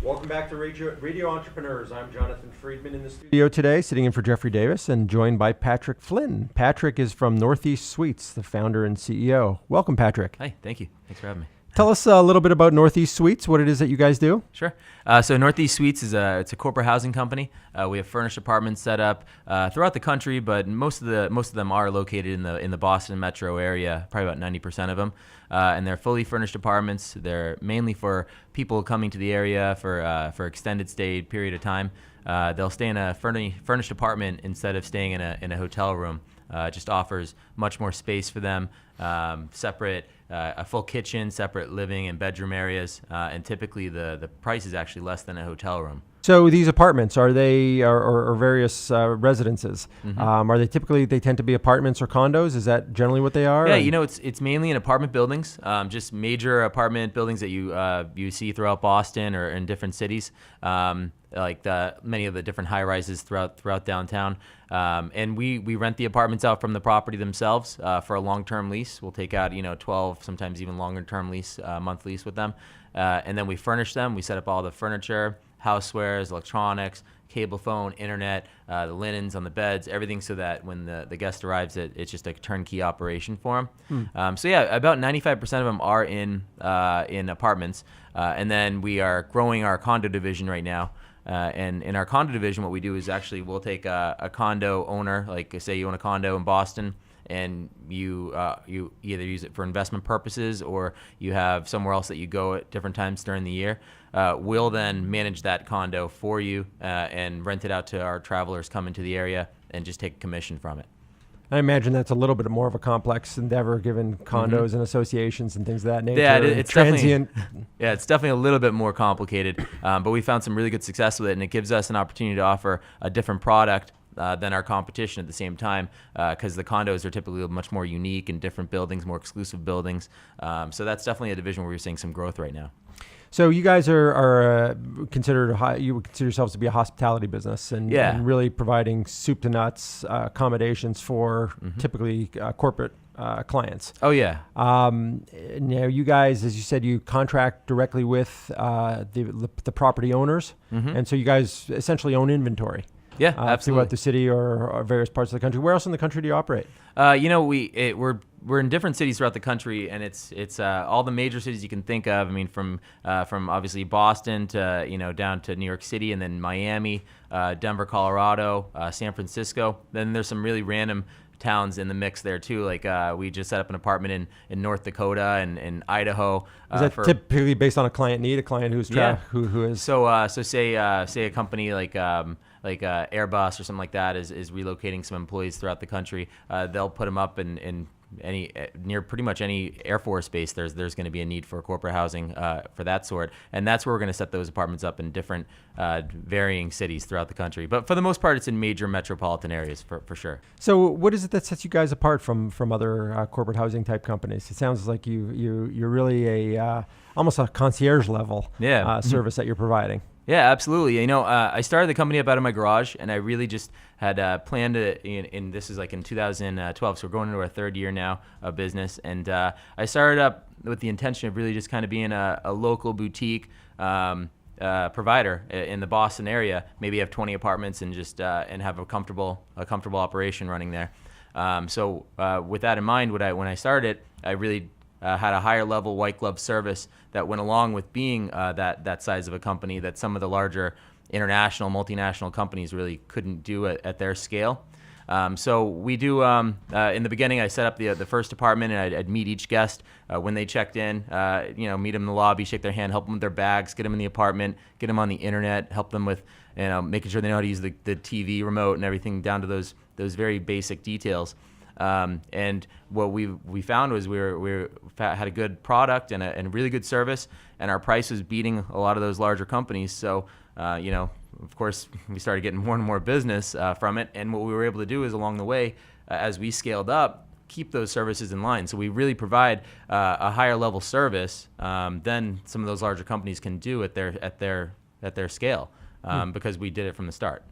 Welcome back to Radio Entrepreneurs. I'm Jonathan Friedman in the studio today, sitting in for Jeffrey Davis and joined by Patrick Flynn. Patrick is from Northeast Suites, the founder and CEO. Welcome, Patrick. Hi, thank you. Thanks for having me. Tell us a little bit about Northeast Suites, what it is that you guys do. Sure. So Northeast Suites is it's a corporate housing company. We have furnished apartments set up throughout the country, but most of them are located in the Boston metro area, probably about 90% of them. And they're fully furnished apartments. They're mainly for people coming to the area for extended stay period of time. They'll stay in a furnished apartment instead of staying in a hotel room. Just offers much more space for them, separate, a full kitchen, separate living and bedroom areas, and typically the price is actually less than a hotel room. So these apartments, are they or various residences? Mm-hmm. Are they typically, they tend to be apartments or condos? Is that generally what they are? Yeah, it's mainly in apartment buildings, just major apartment buildings that you see throughout Boston or in different cities, like many of the different high rises throughout downtown. And we rent the apartments out from the property themselves for a long-term lease. We'll take out 12, sometimes even longer-term lease, month lease with them, and then we furnish them. We set up all the furniture, housewares, electronics, cable phone, internet, the linens on the beds, everything, so that when the guest arrives, it's just a turnkey operation for them. So yeah, about 95% of them are in apartments, and then we are growing our condo division right now. And in our condo division, what we do is actually we'll take a condo owner, like say you own a condo in Boston, and you either use it for investment purposes or you have somewhere else that you go at different times during the year. We'll then manage that condo for you and rent it out to our travelers coming to the area and just take a commission from it. I imagine that's a little bit more of a complex endeavor, given condos and associations and things of that nature. Yeah, it's transient. It's definitely a little bit more complicated, but we found some really good success with it, and it gives us an opportunity to offer a different product than our competition at the same time, because the condos are typically much more unique and different buildings, more exclusive buildings. So that's definitely a division where we're seeing some growth right now. So you guys are considered you would consider yourselves to be a hospitality business, and really providing soup to nuts accommodations for typically corporate clients. Oh yeah. Now you guys, as you said, you contract directly with the property owners, and so you guys essentially own inventory. Yeah, absolutely. Throughout the city or various parts of the country. Where else in the country do you operate? We're in different cities throughout the country, and it's all the major cities you can think of. I mean, from obviously Boston to down to New York City, and then Miami, Denver, Colorado, San Francisco. Then there's some really random towns in the mix there too. Like we just set up an apartment in North Dakota and in Idaho. Is that typically based on a client need? A client who's who is so say a company like Airbus or something like that is relocating some employees throughout the country. They'll put them up in near pretty much any Air Force base. There's going to be a need for corporate housing for that sort, and that's where we're going to set those apartments up in different varying cities throughout the country. But for the most part, it's in major metropolitan areas for sure. So what is it that sets you guys apart from other corporate housing type companies? It sounds like you're really almost a concierge level service that you're providing. Yeah, absolutely. I started the company up out of my garage, and I really just had planned it. And this is like in 2012, so we're going into our third year now of business. And I started up with the intention of really just kind of being a local boutique provider in the Boston area. Maybe have 20 apartments and just and have a comfortable operation running there. So with that in mind, when I started, I really had a higher level white glove service that went along with being that size of a company that some of the larger international, multinational companies really couldn't do at their scale. So we do, in the beginning, I set up the first apartment, and I'd meet each guest when they checked in, meet them in the lobby, shake their hand, help them with their bags, get them in the apartment, get them on the internet, help them with making sure they know how to use the TV remote and everything, down to those very basic details. And what we found was we had a good product and a really good service, and our price was beating a lot of those larger companies. So, of course, we started getting more and more business from it. And what we were able to do is, along the way, as we scaled up, keep those services in line. So we really provide a higher level service than some of those larger companies can do at their scale, because we did it from the start.